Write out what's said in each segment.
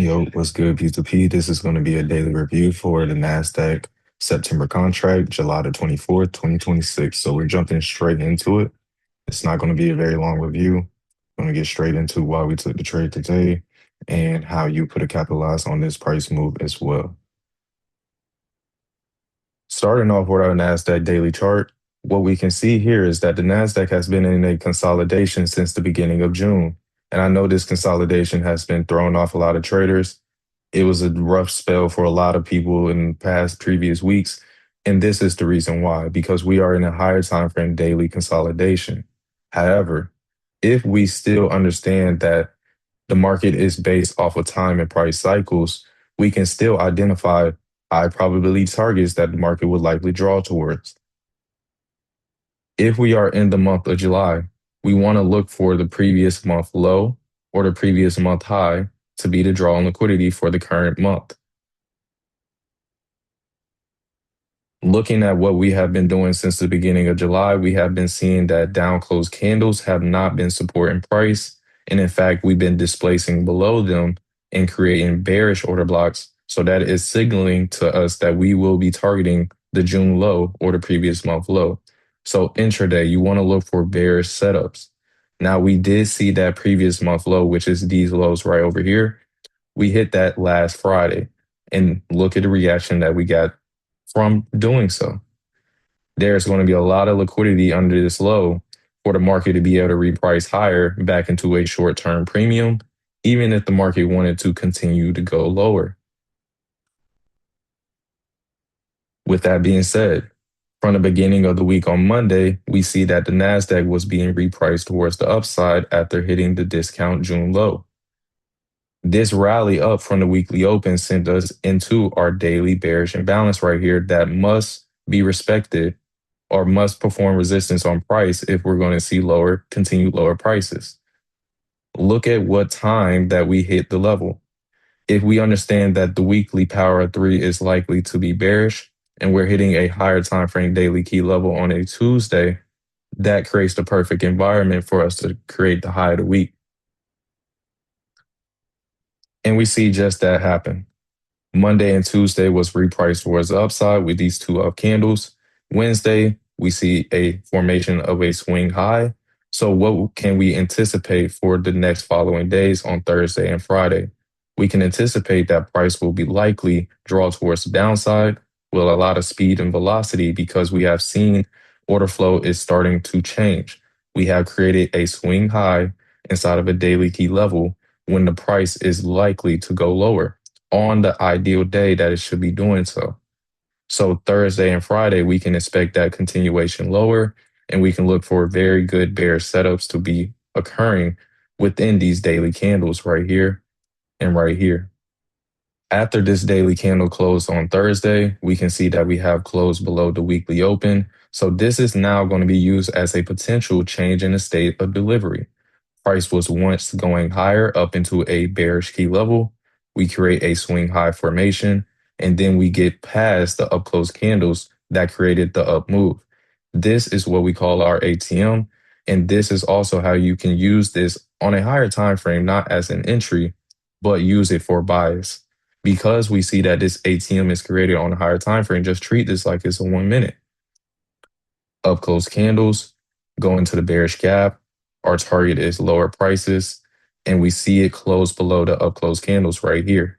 Yo, what's good, P2P? This is going to be a daily review for the NASDAQ September contract, July the 24th, 2026. So we're jumping straight into it. It's not going to be a very long review. I'm going to get straight into why we took the trade today and how you could have capitalized on this price move as well. Starting off with our NASDAQ daily chart, what we can see here is that the NASDAQ has been in a consolidation since the beginning of June. And I know this consolidation has been throwing off a lot of traders. It was a rough spell for a lot of people in past previous weeks. And this is the reason why, because we are in a higher time frame daily consolidation. However, if we still understand that the market is based off of time and price cycles, we can still identify high probability targets that the market would likely draw towards. If we are in the month of July, we want to look for the previous month low or the previous month high to be the draw on liquidity for the current month. Looking at what we have been doing since the beginning of July, we have been seeing that down close candles have not been supporting price. And in fact, we've been displacing below them and creating bearish order blocks. So that is signaling to us that we will be targeting the June low or the previous month low. So intraday, you want to look for bearish setups. Now, we did see that previous month low, which is these lows right over here. We hit that last Friday. And look at the reaction that we got from doing so. There's going to be a lot of liquidity under this low for the market to be able to reprice higher back into a short-term premium, even if the market wanted to continue to go lower. With that being said, from the beginning of the week on Monday, we see that the NASDAQ was being repriced towards the upside after hitting the discount June low. This rally up from the weekly open sent us into our daily bearish imbalance right here that must be respected or must perform resistance on price if we're going to see continued lower prices. Look at what time that we hit the level. If we understand that the weekly power of 3 is likely to be bearish and we're hitting a higher time frame daily key level on a Tuesday, that creates the perfect environment for us to create the high of the week. And we see just that happen. Monday and Tuesday was repriced towards the upside with these two up candles. Wednesday, we see a formation of a swing high. So what can we anticipate for the next following days on Thursday and Friday? We can anticipate that price will be likely draw towards the downside with a lot of speed and velocity because we have seen order flow is starting to change. We have created a swing high inside of a daily key level when the price is likely to go lower on the ideal day that it should be doing so. So Thursday and Friday, we can expect that continuation lower, and we can look for very good bear setups to be occurring within these daily candles right here and right here. After this daily candle closed on Thursday, we can see that we have closed below the weekly open. So this is now going to be used as a potential change in the state of delivery. Price was once going higher up into a bearish key level. We create a swing high formation, and then we get past the up close candles that created the up move. This is what we call our ATM, and this is also how you can use this on a higher time frame, not as an entry, but use it for bias. Because we see that this ATM is created on a higher time frame, just treat this like it's a 1 minute. Up close candles, go into the bearish gap. Our target is lower prices, and we see it close below the up close candles right here.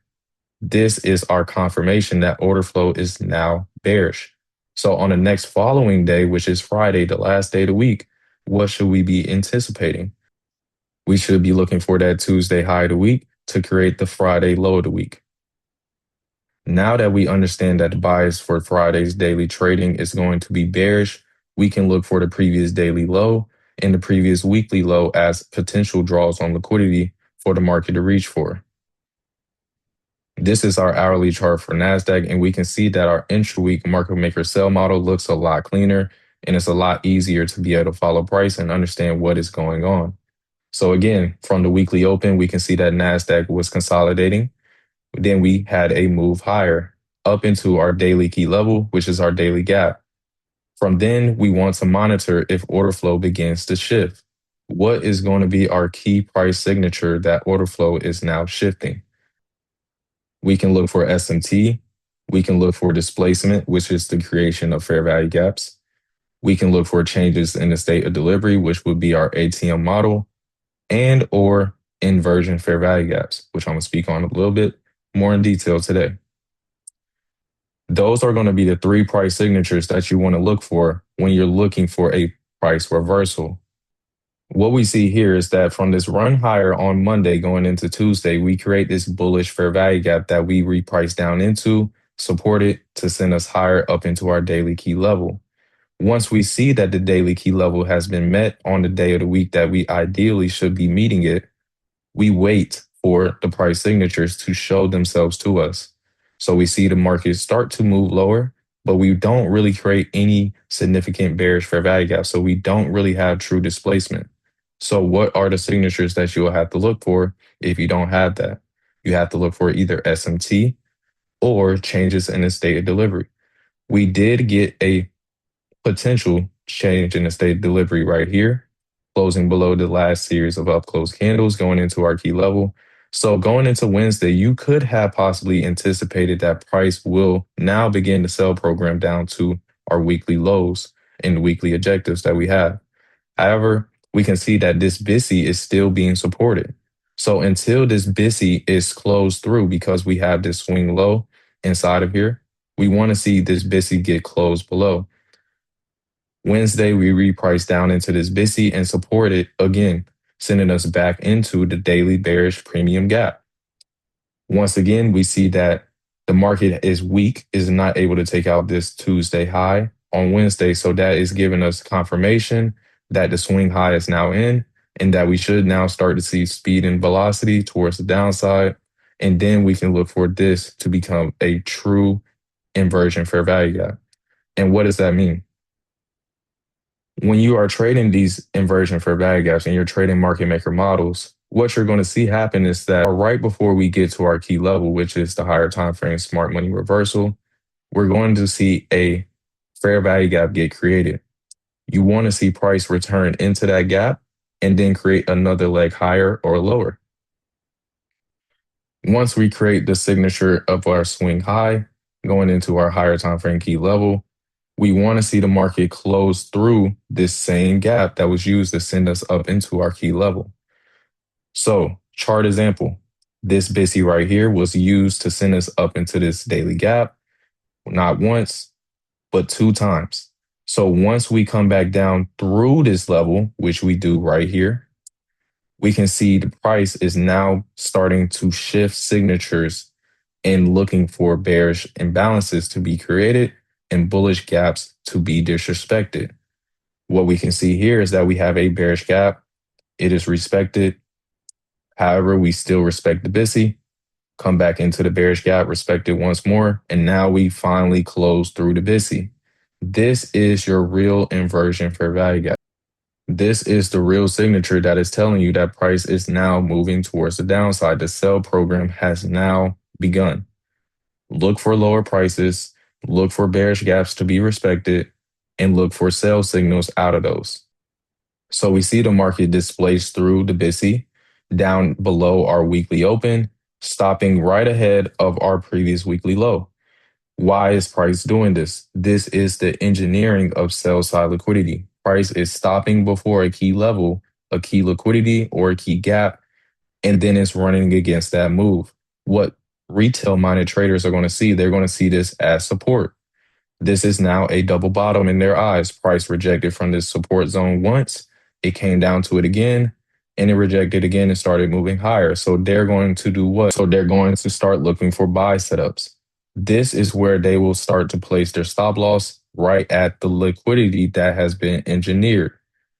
This is our confirmation that order flow is now bearish. So on the next following day, which is Friday, the last day of the week, what should we be anticipating? We should be looking for that Tuesday high of the week to create the Friday low of the week. Now that we understand that the bias for Friday's daily trading is going to be bearish, we can look for the previous daily low and the previous weekly low as potential draws on liquidity for the market to reach for. This is our hourly chart for NASDAQ, and we can see that our intra-week market maker sell model looks a lot cleaner, and it's a lot easier to be able to follow price and understand what is going on. So again, from the weekly open, we can see that NASDAQ was consolidating. Then we had a move higher up into our daily key level, which is our daily gap. From then, we want to monitor if order flow begins to shift. What is going to be our key price signature that order flow is now shifting? We can look for SMT. We can look for displacement, which is the creation of fair value gaps. We can look for changes in the state of delivery, which would be our ATM model, and or inversion fair value gaps, which I'm going to speak on a little bit more in detail today. Those are going to be the three price signatures that you want to look for when you're looking for a price reversal. What we see here is that from this run higher on Monday going into Tuesday, we create this bullish fair value gap that we reprice down into, support it to send us higher up into our daily key level. Once we see that the daily key level has been met on the day of the week that we ideally should be meeting it, we wait for the price signatures to show themselves to us. So we see the market start to move lower, but we don't really create any significant bearish fair value gap. So we don't really have true displacement. So what are the signatures that you'll have to look for if you don't have that? You have to look for either SMT or changes in the state of delivery. We did get a potential change in the state of delivery right here, closing below the last series of up close candles going into our key level. So going into Wednesday, you could have possibly anticipated that price will now begin the sell program down to our weekly lows and weekly objectives that we have. However, we can see that this BISI is still being supported. So until this BISI is closed through, because we have this swing low inside of here, we want to see this BISI get closed below. Wednesday, we reprice down into this BISI and support it again, sending us back into the daily bearish premium gap. Once again, we see that the market is weak, is not able to take out this Tuesday high on Wednesday. So that is giving us confirmation that the swing high is now in and that we should now start to see speed and velocity towards the downside. And then we can look for this to become a true inversion fair value gap. And what does that mean? When you are trading these inversion fair value gaps and you're trading market maker models, what you're going to see happen is that right before we get to our key level, which is the higher time frame smart money reversal, we're going to see a fair value gap get created. You want to see price return into that gap and then create another leg higher or lower. Once we create the signature of our swing high going into our higher time frame key level, we want to see the market close through this same gap that was used to send us up into our key level. So, chart example, this BISI right here was used to send us up into this daily gap, not once, but 2 times. So once we come back down through this level, which we do right here, we can see the price is now starting to shift signatures and looking for bearish imbalances to be created and bullish gaps to be disrespected. What we can see here is that we have a bearish gap. It is respected. However, we still respect the BISI, come back into the bearish gap, respect it once more, and now we finally close through the BISI. This is your real inversion fair value gap. This is the real signature that is telling you that price is now moving towards the downside. The sell program has now begun. Look for lower prices, look for bearish gaps to be respected, and look for sell signals out of those. So we see the market displaced through the BISI down below our weekly open, stopping right ahead of our previous weekly low. Why is price doing this? This is the engineering of sell side liquidity. Price is stopping before a key level, a key liquidity, or a key gap, and then it's running against that move. What retail minded traders are going to see, they're going to see this as support. This is now a double bottom in their eyes. Price rejected from this support zone once, it came down to it again, and it rejected again and started moving higher. So they're going to do what? So they're going to start looking for buy setups. This is where they will start to place their stop loss right at the liquidity that has been engineered.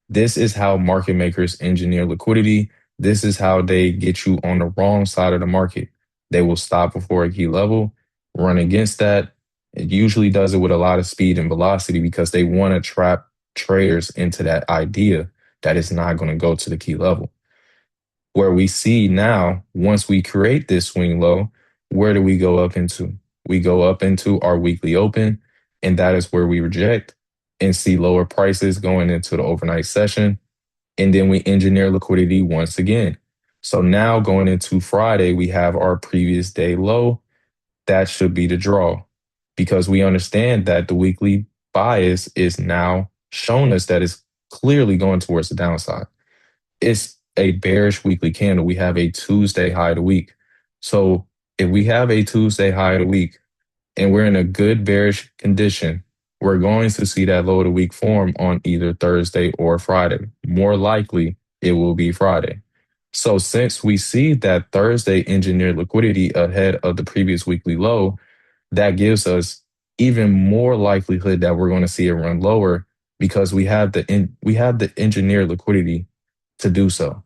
This is how market makers engineer liquidity. This is how they get you on the wrong side of the market. They will stop before a key level, run against that. It usually does it with a lot of speed and velocity because they want to trap traders into that idea that it's not going to go to the key level. Where we see now, once we create this swing low, where do we go up into? We go up into our weekly open, and that is where we reject and see lower prices going into the overnight session. And then we engineer liquidity once again. So now going into Friday, we have our previous day low. that should be the draw because we understand that the weekly bias is now showing us that it's clearly going towards the downside. It's a bearish weekly candle. We have a Tuesday high of the week. So if we have a Tuesday high of the week and we're in a good bearish condition, we're going to see that low of the week form on either Thursday or Friday. More likely, it will be Friday. So since we see that Thursday engineered liquidity ahead of the previous weekly low, that gives us even more likelihood that we're going to see it run lower because we have the engineered liquidity to do so.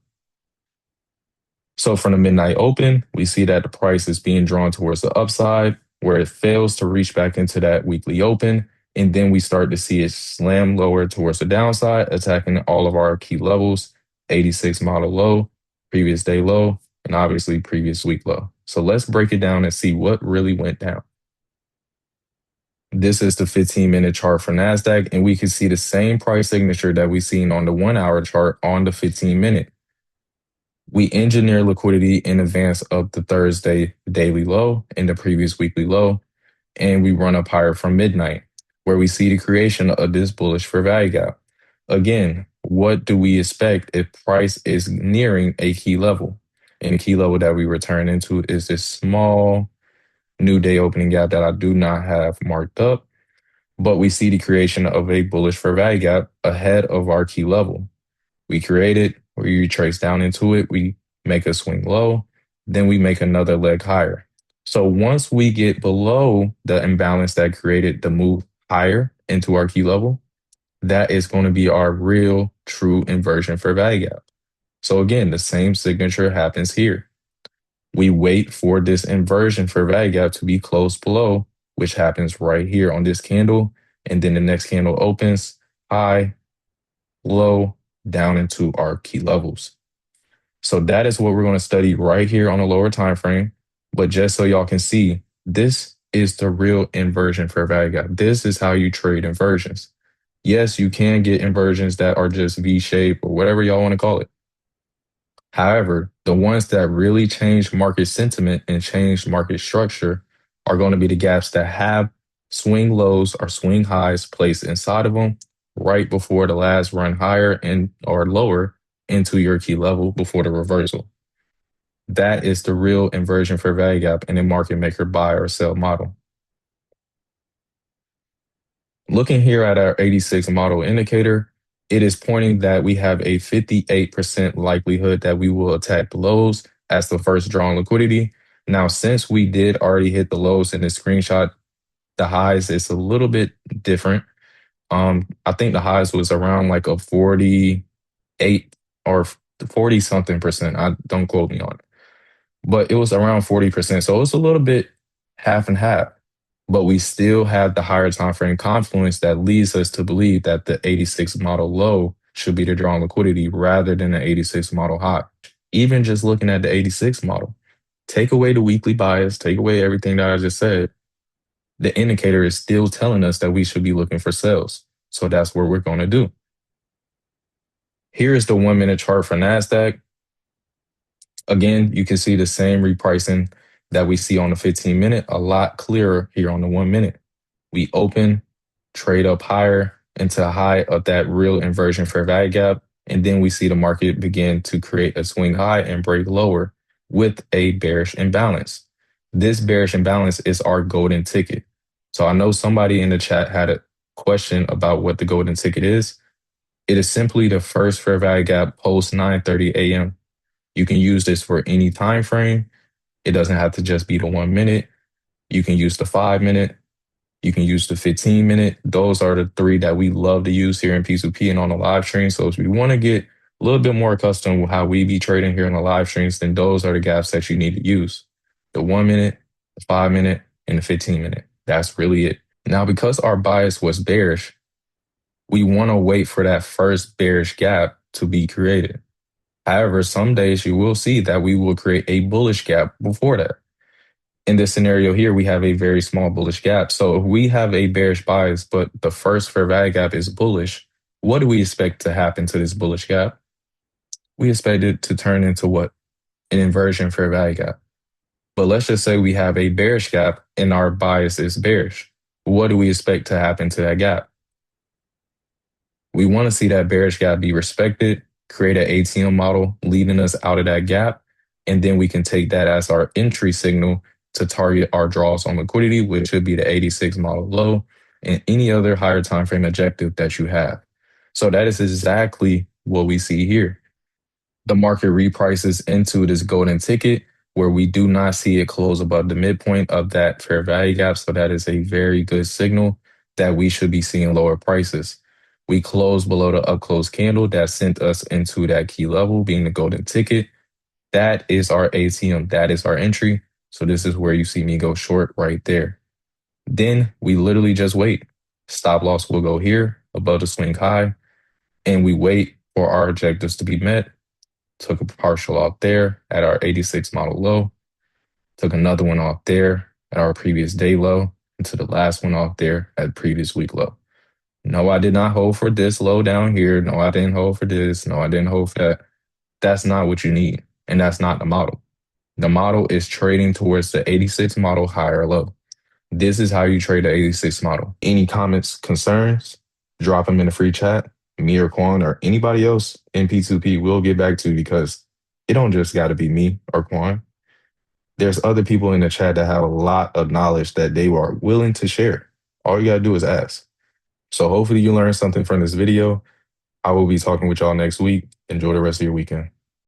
So from the midnight open, we see that the price is being drawn towards the upside where it fails to reach back into that weekly open. And then we start to see it slam lower towards the downside, attacking all of our key levels, 86 model low, previous day low, and obviously previous week low. So let's break it down and see what really went down. This is the 15-minute chart for NASDAQ, and we can see the same price signature that we seen on the 1-hour chart on the 15-minute. We engineer liquidity in advance of the Thursday daily low and the previous weekly low, and we run up higher from midnight, where we see the creation of this bullish for value gap. Again, what do we expect if price is nearing a key level? And the key level that we return into is this small new day opening gap that I do not have marked up, but we see the creation of a bullish for value gap ahead of our key level. We create it, we retrace down into it, we make a swing low, then we make another leg higher. So once we get below the imbalance that created the move higher into our key level, that is going to be our real true inversion for value gap. So again, the same signature happens here. We wait for this inversion for value gap to be close below, which happens right here on this candle. And then the next candle opens high, low, down into our key levels. So that is what we're going to study right here on a lower time frame. But just so y'all can see, this is the real inversion for value gap. This is how you trade inversions. Yes, you can get inversions that are just V-shape or whatever y'all want to call it. However, the ones that really change market sentiment and change market structure are going to be the gaps that have swing lows or swing highs placed inside of them right before the last run higher and or lower into your key level before the reversal. That is the real inversion for value gap in a market maker buy or sell model. Looking here at our 86 model indicator, it is pointing that we have a 58% likelihood that we will attack the lows as the first drawn liquidity. Now, since we did already hit the lows in this screenshot, the highs is a little bit different. I think the highs was around like a 48 or 40 something percent. I don't quote me on it, but it was around 40%. So it was a little bit half and half, but we still have the higher time frame confluence that leads us to believe that the 86 model low should be the drawn liquidity rather than the 86 model high. Even just looking at the 86 model, take away the weekly bias, take away everything that I just said, the indicator is still telling us that we should be looking for sales. So that's what we're going to do. Here is the 1-minute chart for NASDAQ. Again, you can see the same repricing that we see on the 15-minute, a lot clearer here on the 1-minute. We open, trade up higher into a high of that real inversion fair value gap, and then we see the market begin to create a swing high and break lower with a bearish imbalance. This bearish imbalance is our golden ticket. So I know somebody in the chat had a question about what the golden ticket is. It is simply the first fair value gap post 9:30 a.m. You can use this for any time frame. It doesn't have to just be the 1 minute. You can use the 5-minute. You can use the 15-minute. Those are the three that we love to use here in P2P and on the live stream. So if you want to get a little bit more accustomed with how we be trading here in the live streams, then those are the gaps that you need to use. The 1 minute, the 5-minute, and the 15-minute. That's really it. Now, because our bias was bearish, we want to wait for that first bearish gap to be created. However, some days you will see that we will create a bullish gap before that. In this scenario here, we have a very small bullish gap. So if we have a bearish bias, but the first fair value gap is bullish, what do we expect to happen to this bullish gap? We expect it to turn into what? An inversion fair value gap. But let's just say we have a bearish gap and our bias is bearish. What do we expect to happen to that gap? We want to see that bearish gap be respected, create an ATM model leading us out of that gap, and then we can take that as our entry signal to target our draws on liquidity, which should be the 86 model low and any other higher time frame objective that you have. So that is exactly what we see here. The market reprices into this golden ticket where we do not see it close above the midpoint of that fair value gap. So that is a very good signal that we should be seeing lower prices. We closed below the up close candle that sent us into that key level, being the golden ticket. That is our ATM. That is our entry. So this is where you see me go short right there. Then we literally just wait. Stop loss will go here above the swing high, and we wait for our objectives to be met. Took a partial off there at our 86 model low. Took another one off there at our previous day low, and to the last one off there at previous week low. No, I did not hold for this low down here. No, I didn't hold for this. No, I didn't hold for that. That's not what you need. And that's not the model. The model is trading towards the 86 model higher low. This is how you trade the 86 model. Any comments, concerns, drop them in the free chat. Me or Quan or anybody else in P2P will get back to you because it don't just got to be me or Quan. There's other people in the chat that have a lot of knowledge that they are willing to share. All you got to do is ask. So hopefully you learned something from this video. I will be talking with y'all next week. Enjoy the rest of your weekend.